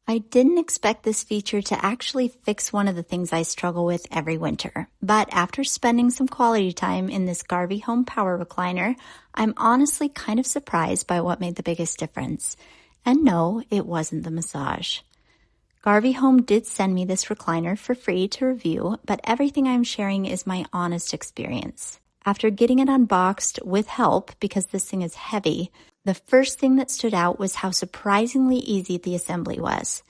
I didn't expect this feature to actually fix one of the things I struggle with every winter, but after spending some quality time in this GarveeHome Power Recliner, I'm honestly kind of surprised by what made the biggest difference. And no, it wasn't the massage. GarveeHome did send me this recliner for free to review, but everything I'm sharing is my honest experience. After getting it unboxed with help, because this thing is heavy, the first thing that stood out was how surprisingly easy the assembly was.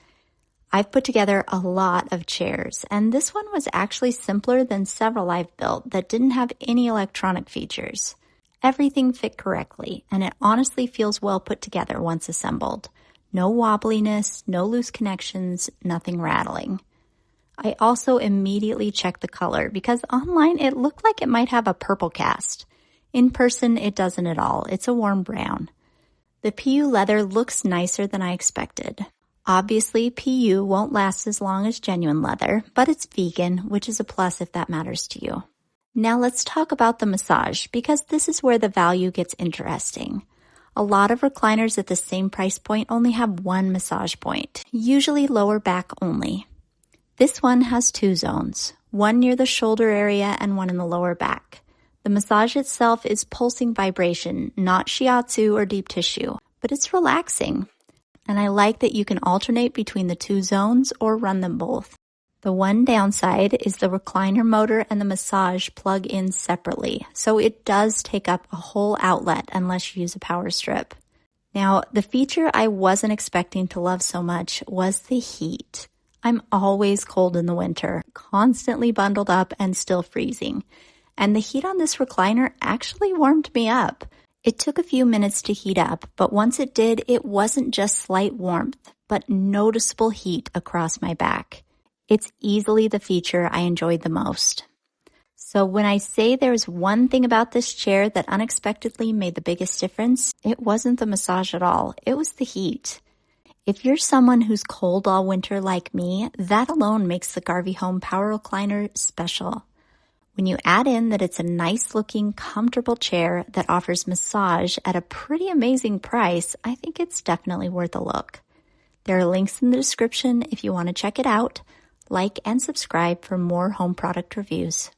I've put together a lot of chairs, and this one was actually simpler than several I've built that didn't have any electronic features. Everything fit correctly, and it honestly feels well put together once assembled. No wobbliness, no loose connections, nothing rattling. I also immediately checked the color because online it looked like it might have a purple cast. In person, it doesn't at all. It's a warm brown. The PU leather looks nicer than I expected. Obviously, PU won't last as long as genuine leather, but it's vegan, which is a plus if that matters to you. Now let's talk about the massage because this is where the value gets interesting. A lot of recliners at the same price point only have one massage point, usually lower back only. This one has two zones, one near the shoulder area and one in the lower back. The massage itself is pulsing vibration, not shiatsu or deep tissue, but it's relaxing. And I like that you can alternate between the two zones or run them both. The one downside is the recliner motor and the massage plug in separately, so it does take up a whole outlet unless you use a power strip. Now, the feature I wasn't expecting to love so much was the heat. I'm always cold in the winter, constantly bundled up and still freezing. And the heat on this recliner actually warmed me up. It took a few minutes to heat up, but once it did, it wasn't just slight warmth, but noticeable heat across my back. It's easily the feature I enjoyed the most. So when I say there's one thing about this chair that unexpectedly made the biggest difference, it wasn't the massage at all. It was the heat. If you're someone who's cold all winter like me, that alone makes the GarveeHome Power Recliner special. When you add in that it's a nice-looking, comfortable chair that offers massage at a pretty amazing price, I think it's definitely worth a look. There are links in the description if you want to check it out. Like and subscribe for more home product reviews.